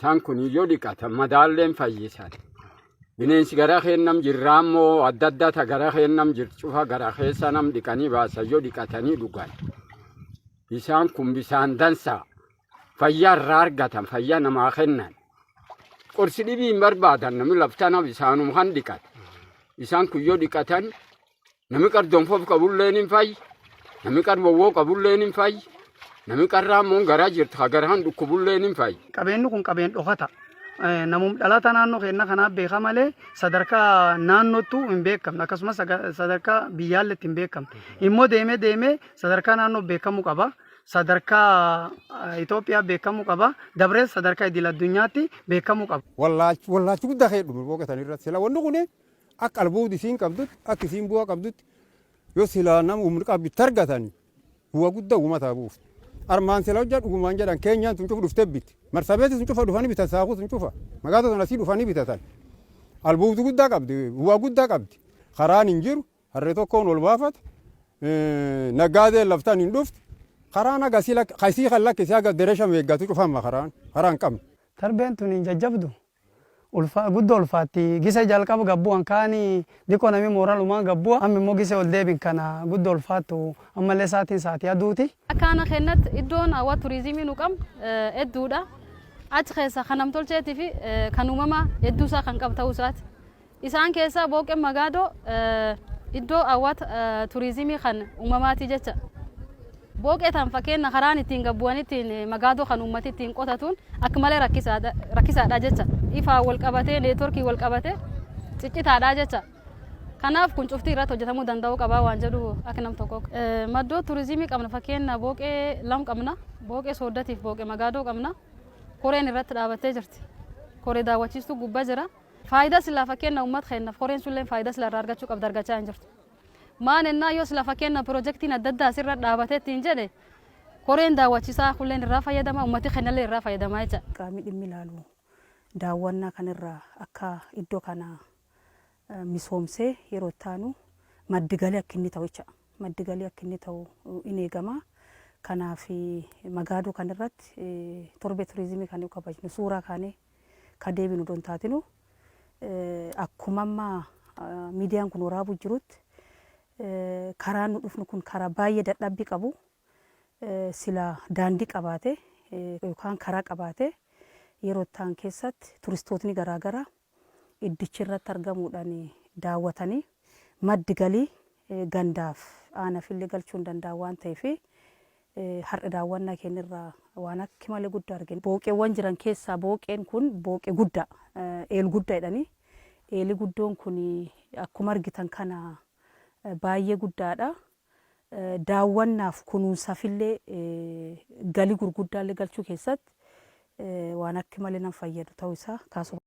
isaan kun yoo dhiqatan madaalleen fayyisan. Bineensi gara keennam jirraammoo adda addaa gara keennam jircufa gara keessa nam dhiqanii baasan yoo dhiqatanii dhugan. Isaan kun bisaan dansaa fayyaa irraa argatan fayyaa namaa kennan. Qorsi dhibii hin barbaadan namni laftana bisaanum kan dhiqat. Isaan kun yoo dhiqatan namni qardoonfoof qabulleen hin fayyi. Namni qarbowwoo qabulleen hin fayyi. Namni qarraammoon garaa jirtu hagaraan dhukkubulleen hin fayyi. Qabeenyi kun qabeen dhokata. Namum dhalata naannoo keenya kanaaf beeka malee sadarkaa naannootu hin beekamne akkasumas sadarkaa biyyaalletti hin beekamne. Immoo deemee sadarkaa naannoo beekamuu qaba. Sadarkaa Itoophiyaa beekamuu qaba. Dabrees sadarkaa idil addunyaatti beekamuu qaba. Wallaachi guddaa ka'ee dhume boqotan irratti sila wanni kun akka albuud isiin qabdutti akka isiin bu'aa qabdutti yoo sila nama umri qabbitti argatanii bu'aa guddaa uumataa buufti. Armaan sila hojjaa dhugumaan jedhan keenyaan sun cufa dhuftee bitti. Marsabeetti sun cufa dhufanii bitan saakuu sun cufa. Magaalota sun asii dhufanii bitatan. Albuutu guddaa qabdi bu'aa guddaa qabdi. Karaan hin jiru harree tokkoon ol baafata. Naggaadeen laftaan hin dhufti. Karaan agasii qaysii kan lakkisee aga dereesha meeggatu cufama karaan qabne. Tarbeen tun hin jajjabdu. Guddoo ulfaatti gisa jalqaba gabbu'an kaanii dikoo namni mooralumaan gabbu'a amma immoo gisa ol deebiin kana guddoo ulfaattu ammallee sa'aatii aduuti. Akkaana kennatti iddoon hawwata turizimii nu qabnu hedduudha. Achi keessa kan namtolcheetii fi kan uumamaa hedduusaa kan qabu ta'uu isaati. Isaan keessaa booqeen magaadoo iddoo hawwata turizimii kan uumamaati jecha. Booqeetaan fakkeenya karaan ittiin gabbu'an ittiin magaadoo kan uummati ittiin qotatuun akka malee rakkisaadha jecha. Ifaa wal qabatee neetworkii wal qabatee ciccitaadha jecha. Kanaaf kun cuftii irratti hojjetamuu danda'uu qaba waan jedhu akka nam tokko. Maddoo turizimii qabna fakkeenya booqee lama qabna. Booqee sooddatiif booqee magaadoo qabna. Koreen irratti dhaabattee jirti. Koree daawwachiistuu gubbaa jira. Faayidaa silaa fakkeenya uummata keenyaaf koreen sullee faayidaa silaa irraa argachuu qabda argachaa hin jirtu. Maan ennaa yoo silaa fakkeenya piroojeektiin adda addaa asirra dhaabatee ittiin jedhe koreen daawwachiisaa kulleen irraa fayyadama uummati keenyallee irraa fayyadamaa jecha. Qaamni dhimmi ilaalu daawwannaa kanarraa akka iddoo kana misoomsee yeroo taanu maddi galii akka inni ta'u jecha. Maddi galii akka inni ta'u in eegama. Kanaaf magaadoo kanarratti torbee turizimii kan kabajnu suuraa kaanee ka deebinu don taatinu akkuma amma miidiyaan kun waraabuu jirutti karaan nu dhufnu kun karaa baay'ee dadhabbii qabu sila daandii qabaate yookaan karaa qabaate yeroo ta'an keessatti turistootni garaagaraa iddichi irratti argamuudhaan daawwatanii maddi galii gandaaf aanaaf illee galchuu hin danda'an waan ta'eef har'a daawwannaa keenyarraa waan akka malee guddaa argina. Booqeewwan jiran keessaa booqeen kun booqee guddaa eel guddaa jedhanii eeli guddoon kun akkuma argitan kana baay'ee guddaadha. Daawwannaaf kunuunsaafillee galii gurguddaallee galchuu keessatti waan akka malee nama fayyadu ta'uu isaa kaasuu